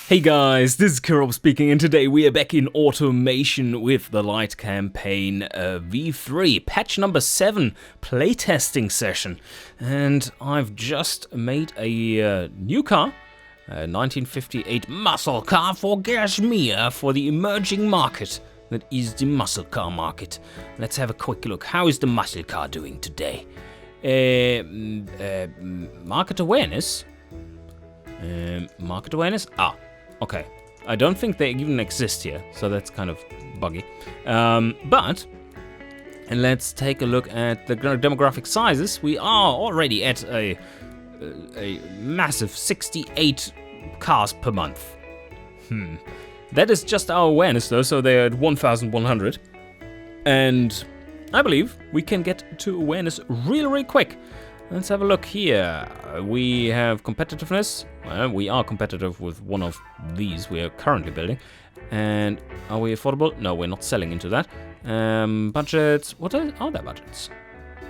Hey guys, this is Kiro speaking, and today we are back in automation with the Lite campaign V3, patch number 7, playtesting session. And I've just made a new car, a 1958 muscle car for Kashmir, for the emerging market that is the muscle car market. Let's have a quick look. How is the muscle car doing today? Market awareness? Market awareness? Okay. I don't think they even exist here, so that's kind of buggy. But let's take a look at the demographic sizes. We are already at a massive 68 cars per month. That is just our awareness though, so they're at 1,100. And I believe we can get to awareness really quick. Let's have a look here. We have competitiveness. Well, we are competitive with one of these we are currently building. And are we affordable? No, we're not selling into that. Budgets. What are their budgets?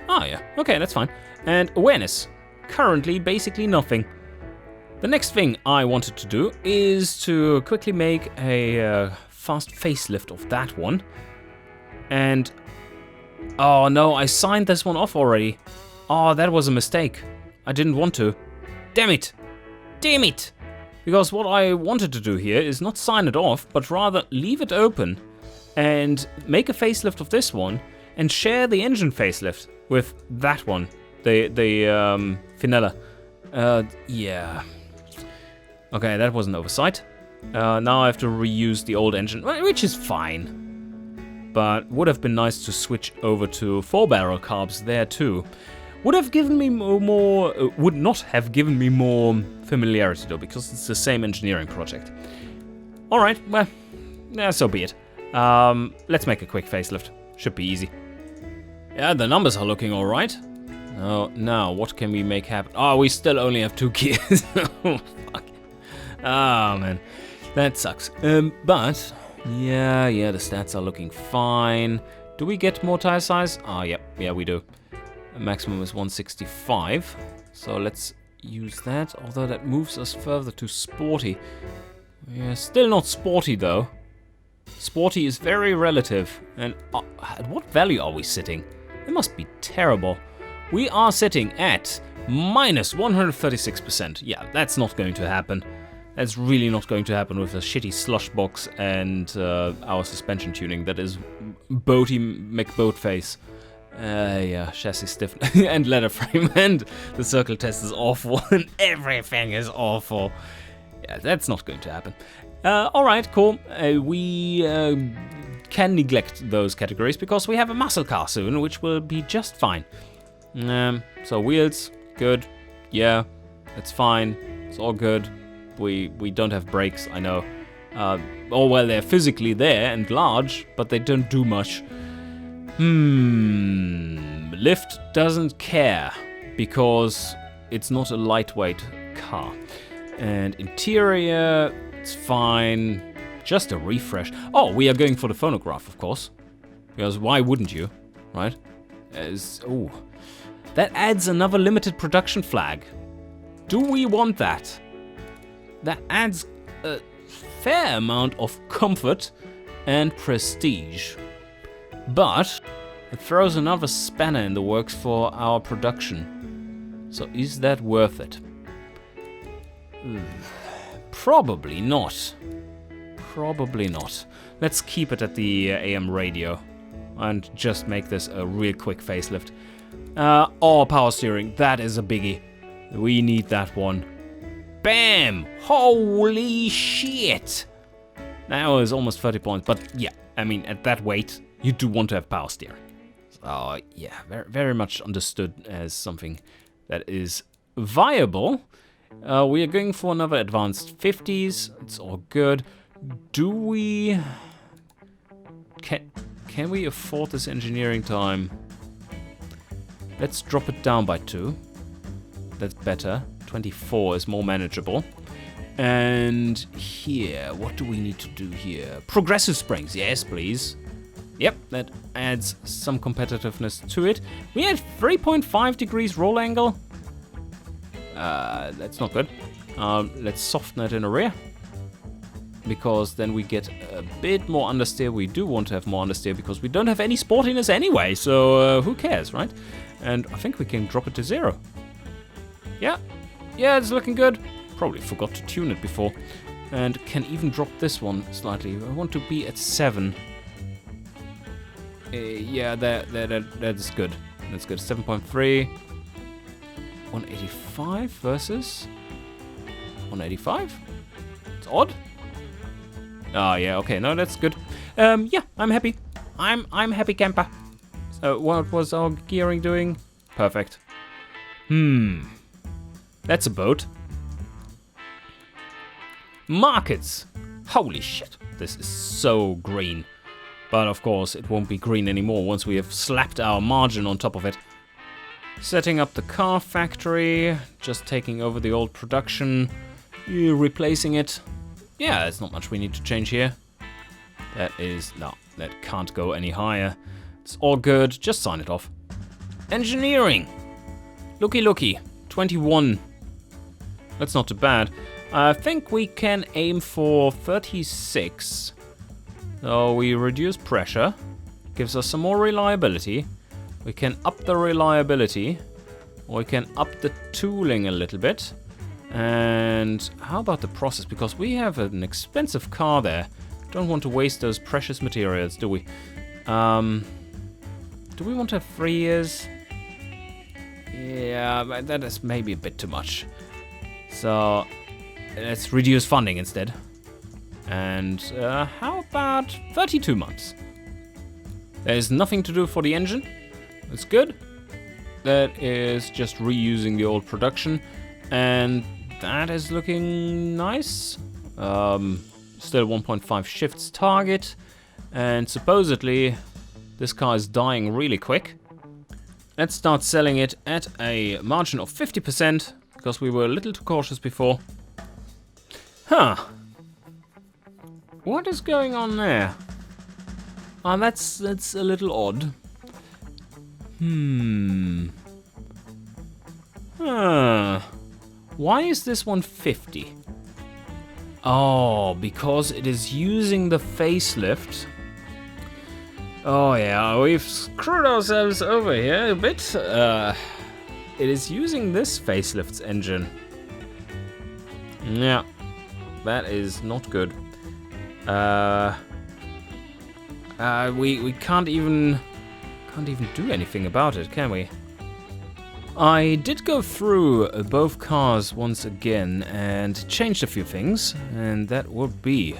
Oh, yeah. Okay, that's fine. And awareness. Currently, basically nothing. The next thing I wanted to do is to quickly make a fast facelift of that one. And... oh, no, I signed this one off already. Oh, that was a mistake. I didn't want to. Damn it! Damn it! Because what I wanted to do here is not sign it off, but rather leave it open and make a facelift of this one and share the engine facelift with that one, the Finella. Yeah. Okay, that was an oversight. Now I have to reuse the old engine, which is fine. But would have been nice to switch over to 4-barrel carbs there too. Would not have given me more familiarity though, because it's the same engineering project. Alright, well, yeah, so be it. Let's make a quick facelift. Should be easy. Yeah, the numbers are looking alright. Oh, now, what can we make happen? Oh, we still only have 2 gears. Oh, fuck. Oh, man. That sucks. But, yeah, the stats are looking fine. Do we get more tire size? Oh, yeah, we do. Maximum is 165, so let's use that, although that moves us further to sporty. Yeah, still not sporty though. Sporty is very relative, and at what value are we sitting? It must be terrible. We are sitting at minus 136%. Yeah, that's not going to happen. That's really not going to happen with a shitty slush box and our suspension tuning that is boaty McBoatface. Yeah, chassis stiffness and leather frame, and the circle test is awful, and everything is awful. Yeah, that's not going to happen. Alright, cool. We can neglect those categories because we have a muscle car soon, which will be just fine. So wheels, good. Yeah, it's fine. It's all good. We don't have brakes, I know. Oh, well, they're physically there and large, but they don't do much. Lift doesn't care because it's not a lightweight car. And interior, it's fine. Just a refresh. Oh, we are going for the phonograph, of course. Because why wouldn't you, right? Oh, that adds another limited production flag. Do we want that? That adds a fair amount of comfort and prestige. But it throws another spanner in the works for our production. So is that worth it? Probably not. Probably not. Let's keep it at the AM radio and just make this a real quick facelift. Power steering, that is a biggie. We need that one. Bam! Holy shit! That was almost 30 points, but yeah, I mean, at that weight, you do want to have power steering. So, yeah, very, very much understood as something that is viable. We are going for another advanced 50s. It's all good. Do we... Can we afford this engineering time? Let's drop it down by 2. That's better. 24 is more manageable. And here, what do we need to do here? Progressive springs, yes, please. Yep, that adds some competitiveness to it. We had 3.5 degrees roll angle. That's not good. Let's soften it in the rear. because then we get a bit more understeer. We do want to have more understeer because we don't have any sportiness anyway, so who cares, right? And I think we can drop it to 0. Yeah, it's looking good. Probably forgot to tune it before. And can even drop this one slightly. I want to be at 7. Yeah, that is good. That's good. 7.3. 185 versus 185? It's odd. Oh yeah, okay, no, that's good. Yeah, I'm happy. I'm happy camper. So what was our gearing doing? Perfect. That's a boat. Markets. Holy shit. This is so green. But of course, it won't be green anymore once we have slapped our margin on top of it. Setting up the car factory. Just taking over the old production. Replacing it. Yeah, there's not much we need to change here. No, that can't go any higher. It's all good. Just sign it off. Engineering. Looky. 21. That's not too bad. I think we can aim for 36. So we reduce pressure. Gives us some more reliability. We can up the reliability. Or we can up the tooling a little bit. And how about the process? Because we have an expensive car there. Don't want to waste those precious materials, do we? Do we want to have 3 years? Yeah, but that is maybe a bit too much. So let's reduce funding instead. And how about 32 months? There's nothing to do for the engine. That's good. That is just reusing the old production. And that is looking nice. Still 1.5 shifts target. And supposedly this car is dying really quick. Let's start selling it at a margin of 50% because we were a little too cautious before. Huh. What is going on there? That's a little odd. Why is this one 50? Oh, because it is using the facelift. Oh yeah, we've screwed ourselves over here a bit. It is using this facelift's engine. Yeah, that is not good. We can't even do anything about it, can we? I did go through both cars once again and changed a few things, and that would be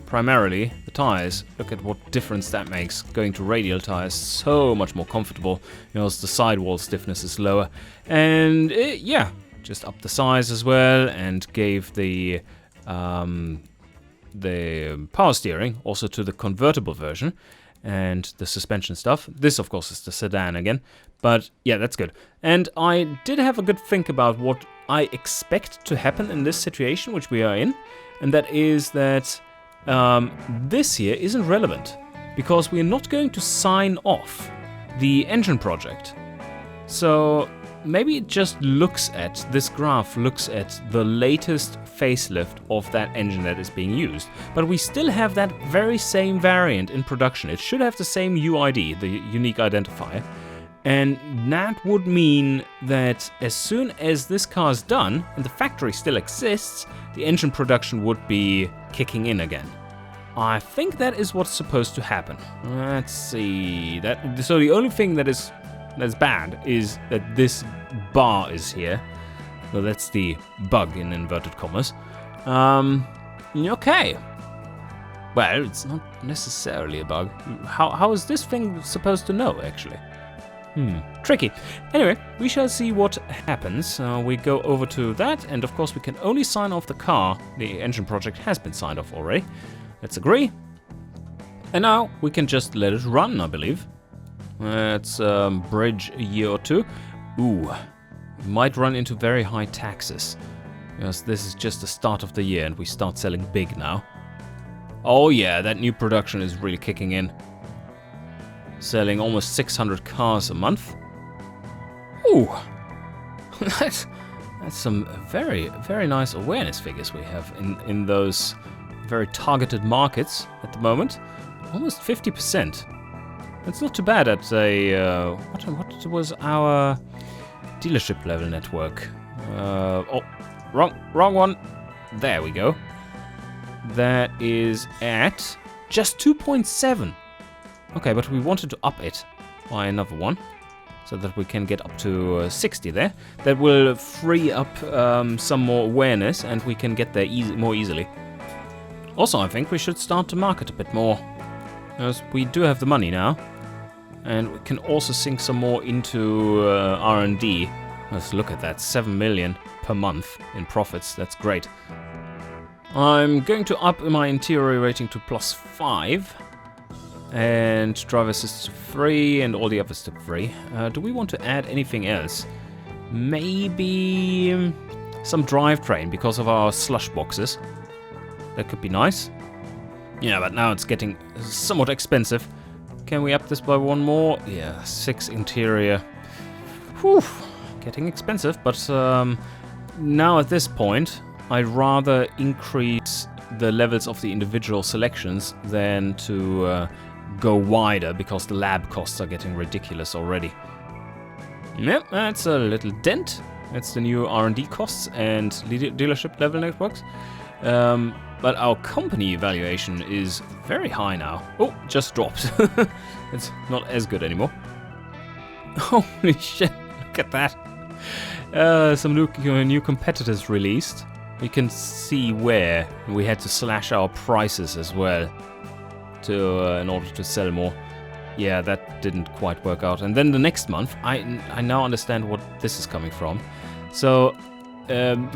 primarily the tires. Look at what difference that makes. Going to radial tires, so much more comfortable. You know, the sidewall stiffness is lower, and yeah, just upped the size as well, and gave the power steering also to the convertible version. And the suspension stuff. This, of course, is the sedan again. But yeah, that's good. And I did have a good think about what I expect to happen in this situation, which we are in. And that is that this here isn't relevant. Because we're not going to sign off the engine project. So maybe it just looks at, this graph looks at the latest facelift of that engine that is being used. But we still have that very same variant in production. It should have the same UID, the unique identifier. And that would mean that as soon as this car is done, and the factory still exists, the engine production would be kicking in again. I think that is what's supposed to happen. Let's see. So the only thing that's bad is that this bar is here. So that's the bug in inverted commas. Okay. Well, it's not necessarily a bug. How is this thing supposed to know, actually? Tricky. Anyway, we shall see what happens. We go over to that, and of course we can only sign off the car. The engine project has been signed off already. Let's agree. And now we can just let it run, I believe. Let's bridge a year or two. Ooh, we might run into very high taxes. Because this is just the start of the year and we start selling big now. Oh yeah, that new production is really kicking in. Selling almost 600 cars a month. Ooh, that's some very, very nice awareness figures we have in those very targeted markets at the moment. Almost 50%. That's not too bad at a... what was our dealership level network? Oh, wrong one. There we go. That is at just 2.7. Okay, but we wanted to up it by another one, so that we can get up to 60 there. That will free up some more awareness, and we can get there more easily. Also, I think we should start to market a bit more, because we do have the money now, and we can also sink some more into R&D. Let's look at that, 7 million per month in profits. That's great. I'm going to up my interior rating to +5. And driver assist to 3 and all the others to 3. Do we want to add anything else? Maybe some drivetrain because of our slush boxes. That could be nice. Yeah, but now it's getting somewhat expensive. Can we up this by one more? Yeah, 6 interior. Whew, getting expensive, but now at this point, I'd rather increase the levels of the individual selections than to go wider, because the lab costs are getting ridiculous already. Yep, that's a little dent. That's the new R&D costs and dealership level networks. But our company evaluation is very high now. Oh, just dropped. It's not as good anymore. Holy shit, look at that. Some new competitors released. You can see where we had to slash our prices as well in order to sell more. Yeah, that didn't quite work out. And then the next month, I now understand what this is coming from. So,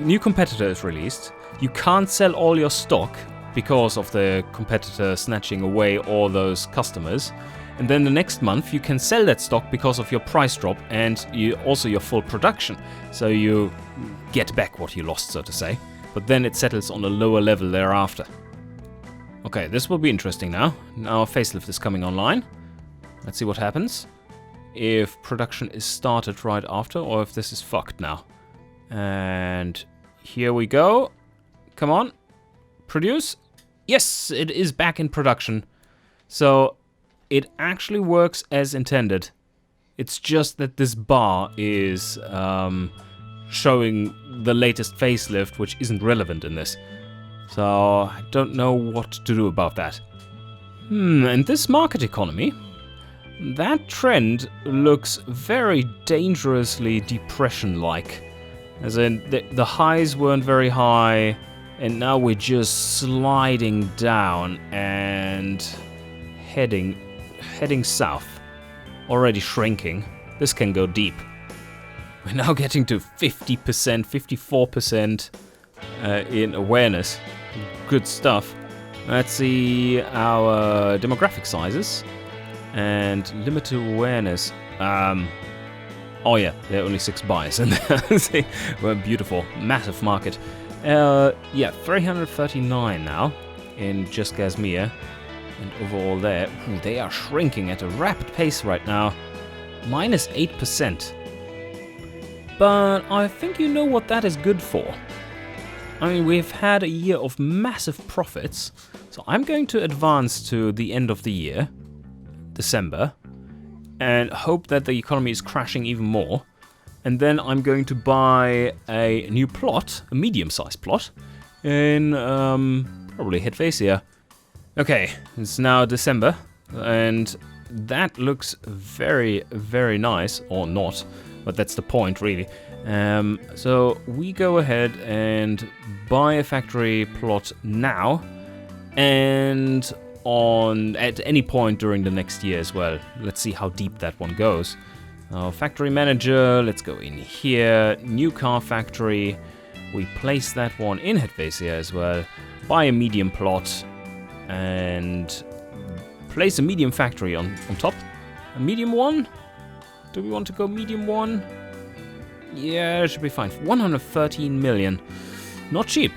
new competitor is released. You can't sell all your stock because of the competitor snatching away all those customers. And then the next month, you can sell that stock because of your price drop and also your full production. So you get back what you lost, so to say. But then it settles on a lower level thereafter. Okay, this will be interesting now. Now Facelift is coming online. Let's see what happens. If production is started right after, or if this is fucked now. And here we go. Come on. Produce. Yes, it is back in production. So it actually works as intended. It's just that this bar is showing the latest facelift, which isn't relevant in this. So I don't know what to do about that. And this market economy, that trend looks very dangerously depression-like. As in, the highs weren't very high, and now we're just sliding down and heading south. Already shrinking. This can go deep. We're now getting to 50%, 54% in awareness. Good stuff. Let's see our demographic sizes and limited awareness. Oh yeah, there are only 6 buys in there. Well, beautiful, massive market. Yeah, 339 now in just Gazmir, and overall there, they are shrinking at a rapid pace right now. -8%. But I think you know what that is good for. I mean, we've had a year of massive profits, so I'm going to advance to the end of the year, December, and hope that the economy is crashing even more. And then I'm going to buy a new plot, a medium-sized plot, in probably Helvetia. Okay, it's now December, and that looks very, very nice, or not, but that's the point, really. So we go ahead and buy a factory plot now, and at any point during the next year as well. Let's see how deep that one goes. Factory manager, let's go in here. New car factory. We place that one in Helvetia as well. Buy a medium plot and place a medium factory on top. A medium one? Do we want to go medium one? Yeah, it should be fine. 113 million. Not cheap.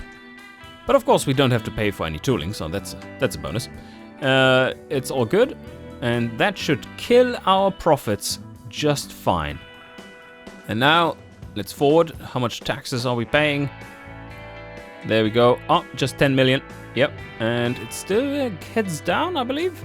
But of course we don't have to pay for any tooling, so that's a bonus. It's all good, and that should kill our profits just fine. And now, let's forward. How much taxes are we paying? There we go. Oh, just 10 million. Yep. And it still heads down, I believe.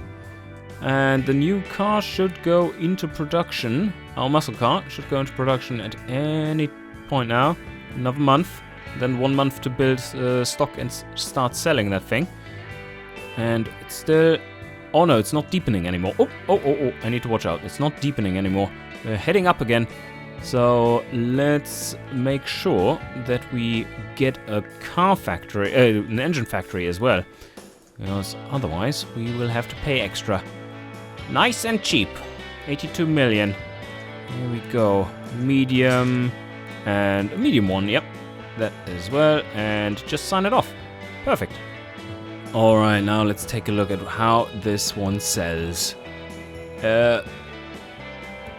And the new car should go into production. Our muscle car should go into production at any point now. Another month. Then 1 month to build stock and start selling that thing. And it's still... Oh no, it's not deepening anymore. Oh, I need to watch out. It's not deepening anymore. We're heading up again. So let's make sure that we get a car factory, an engine factory as well. Because otherwise we will have to pay extra. Nice and cheap. 82 million. Here we go. Medium. And a medium one, yep. That as well. And just sign it off. Perfect. Alright, now let's take a look at how this one sells.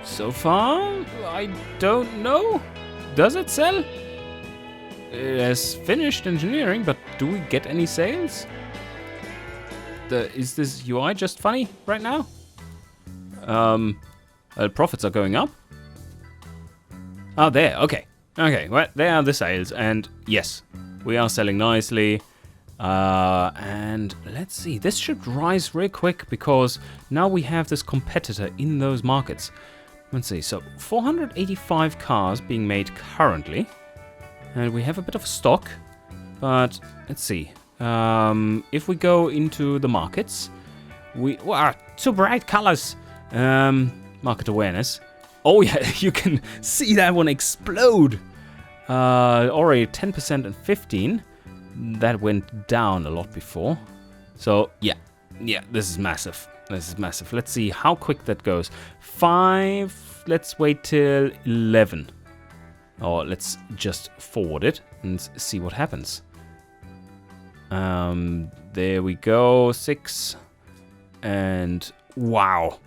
So far, I don't know. Does it sell? It has finished engineering, but do we get any sales? Is this UI just funny right now? Profits are going up. Oh, there, okay. Okay, well, there are the sales, and yes, we are selling nicely. And let's see, this should rise real quick because now we have this competitor in those markets. Let's see, so 485 cars being made currently, and we have a bit of stock, but let's see, if we go into the markets, two bright colors, market awareness. Oh yeah, you can see that one explode. Already 10% and 15. That went down a lot before. So yeah, this is massive. This is massive. Let's see how quick that goes. 5. Let's wait till 11. Or let's just forward it and see what happens. There we go. 6. And wow,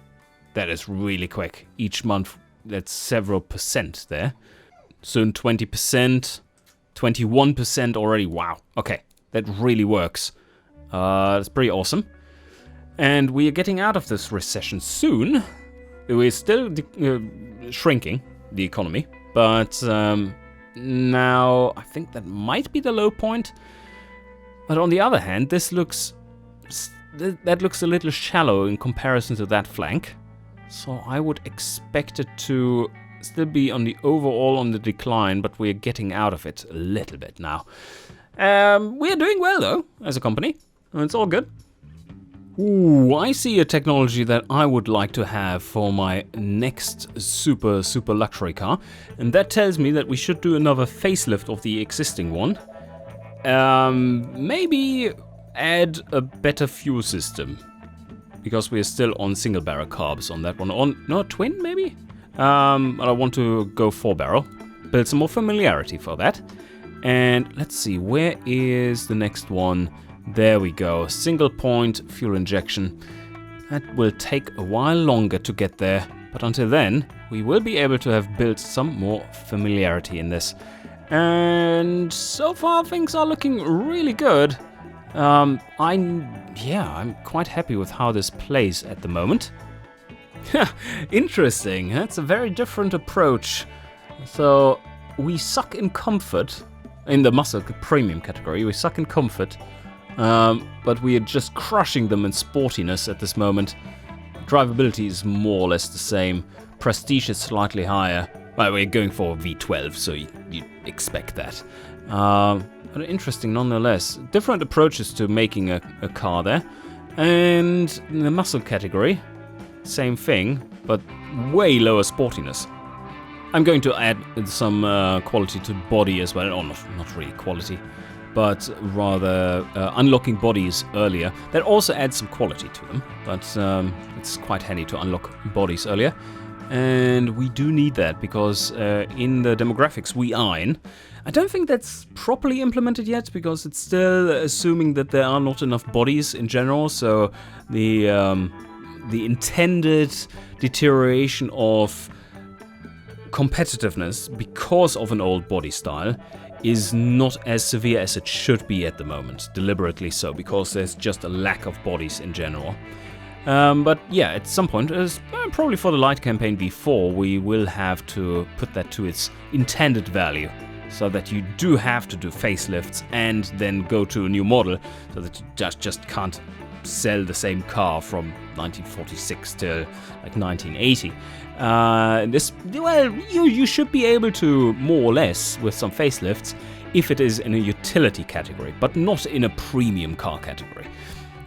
that is really quick. Each month, that's several percent there. Soon 20%, 21% already. Wow. Okay, that really works. That's pretty awesome. And we are getting out of this recession soon. We're still shrinking the economy, but now I think that might be the low point. But on the other hand, this looks that looks a little shallow in comparison to that flank. So I would expect it to still be on the overall on the decline, but we're getting out of it a little bit now. We're doing well though as a company. It's all good. Ooh, I see a technology that I would like to have for my next super luxury car, and that tells me that we should do another facelift of the existing one. Maybe add a better fuel system, because we're still on single barrel carbs on that one. No, twin maybe? But I want to go 4-barrel, build some more familiarity for that. And let's see, where is the next one? There we go, single point fuel injection. That will take a while longer to get there, but until then, we will be able to have built some more familiarity in this. And so far, things are looking really good. I'm quite happy with how this plays at the moment. Interesting, that's a very different approach. So, we suck in comfort, in the muscle premium category, we suck in comfort. But we are just crushing them in sportiness at this moment. Drivability is more or less the same. Prestige is slightly higher. Well, we're going for V12, so you expect that. But interesting nonetheless. Different approaches to making a car there. And in the muscle category, same thing, but way lower sportiness. I'm going to add some quality to body as well. Oh, not really quality, but rather unlocking bodies earlier. That also adds some quality to them, but it's quite handy to unlock bodies earlier. And we do need that because in the demographics we are in, I don't think that's properly implemented yet because it's still assuming that there are not enough bodies in general, so the intended deterioration of competitiveness because of an old body style is not as severe as it should be at the moment, deliberately so, because there's just a lack of bodies in general. But yeah, at some point, probably for the Lite campaign before, we will have to put that to its intended value. so that you do have to do facelifts and then go to a new model, so that you just can't sell the same car from 1946 till like 1980. You should be able to, more or less, with some facelifts, if it is in a utility category, but not in a premium car category.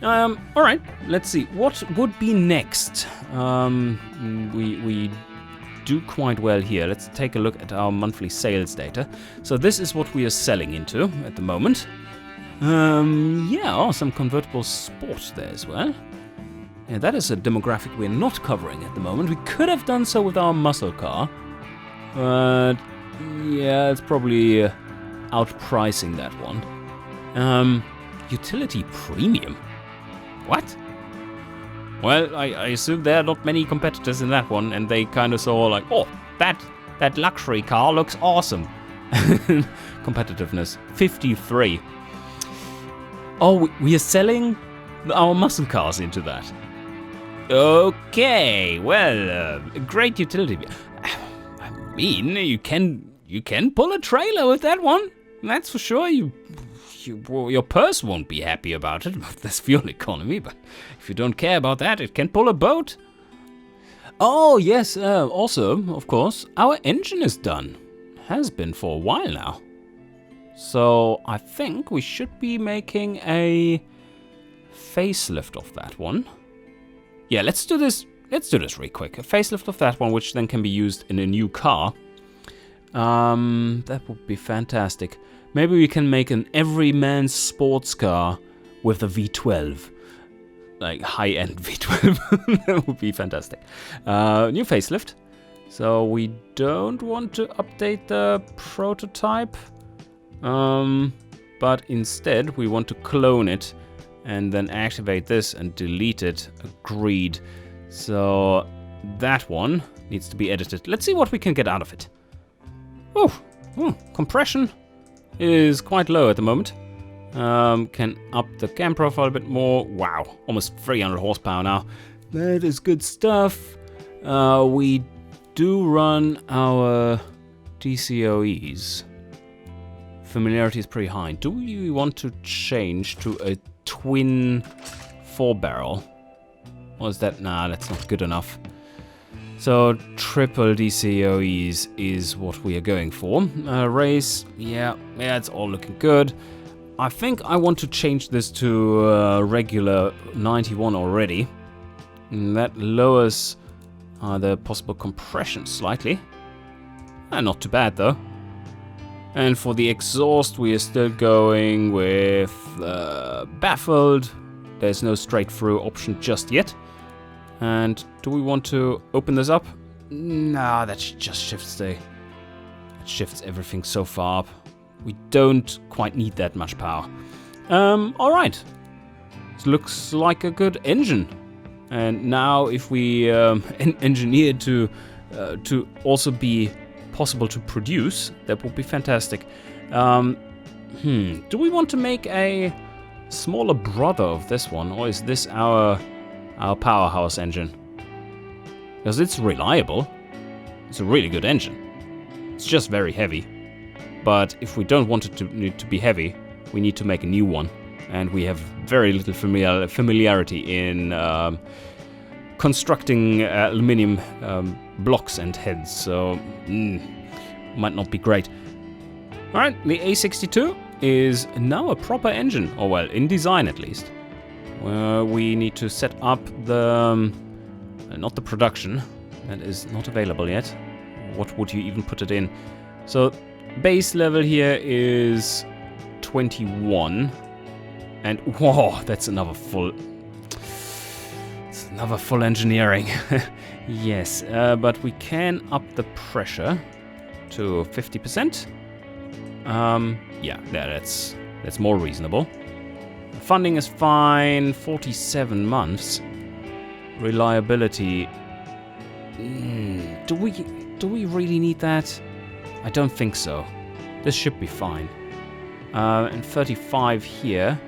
Alright, let's see. What would be next? We do quite well here. Let's take a look at our monthly sales data. So this is what we are selling into at the moment. Some convertible sport there as well. Yeah, that is a demographic we're not covering at the moment. We could have done so with our muscle car, but yeah, it's probably outpricing that one. Utility premium? What? Well, I assume there are not many competitors in that one, and they kind of saw like, oh, that luxury car looks awesome. Competitiveness, 53. Oh, we are selling our muscle cars into that. Okay, well, great utility. I mean, you can pull a trailer with that one. That's for sure. Your purse won't be happy about it. That's fuel economy, but if you don't care about that, it can pull a boat. Oh, yes, also, of course, our engine is done. Has been for a while now. So I think we should be making a facelift of that one. Yeah, let's do this real quick. A facelift of that one, which then can be used in a new car. That would be fantastic. Maybe we can make an everyman sports car with a V12. Like high-end V12. That would be fantastic. New facelift. So we don't want to update the prototype. But instead we want to clone it and then activate this and delete it. Agreed. So that one needs to be edited. Let's see what we can get out of it. Compression is quite low at the moment. Can up the cam profile a bit more. Wow, almost 300 horsepower now. That is good stuff. We do run our DCOEs. Familiarity is pretty high. Do we want to change to a twin 4-barrel? Or is that... Nah, that's not good enough. So triple DCOEs is what we are going for. Race, yeah, it's all looking good. I think I want to change this to regular 91 already. And that lowers the possible compression slightly. Not too bad though. And for the exhaust, we are still going with baffled. There's no straight-through option just yet. And do we want to open this up? Nah, that just shifts everything so far up. We don't quite need that much power. All right. This looks like a good engine. And now, if we engineer to also be possible to produce, that would be fantastic. Do we want to make a smaller brother of this one, or is this our powerhouse engine? Because it's reliable. It's a really good engine. It's just very heavy. But if we don't want it to be heavy, we need to make a new one. And we have very little familiarity in constructing aluminium blocks and heads, so might not be great. Alright, the A62 is now a proper engine, or well, in design at least. We need to set up the... not the production, that is not available yet. What would you even put it in? So, base level here is 21. And, whoa, that's another full... Another full engineering. Yes, but we can up the pressure to 50%. Yeah, that's more reasonable. Funding is fine, 47 months. Reliability. Do we really need that? I don't think so. This should be fine. And 35 here.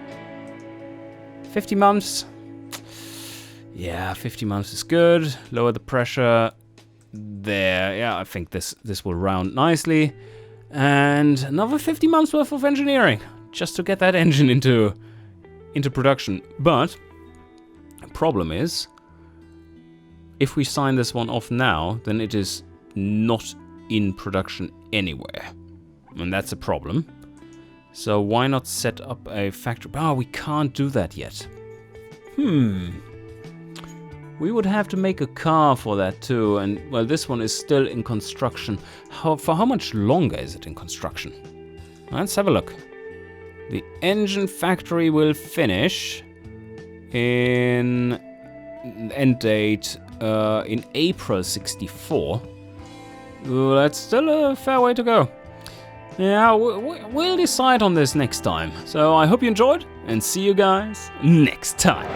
50 months. Yeah, 50 months is good. Lower the pressure. There, yeah, I think this will round nicely. And another 50 months worth of engineering just to get that engine into production. But the problem is, if we sign this one off now, then it is not in production anywhere. And that's a problem. So why not set up a factory? Oh, we can't do that yet. We would have to make a car for that too, and well, this one is still in construction. For how much longer is it in construction? Let's have a look. The engine factory will finish in end date in April 64. That's still a fair way to go. Yeah, we'll decide on this next time. So I hope you enjoyed, and see you guys next time.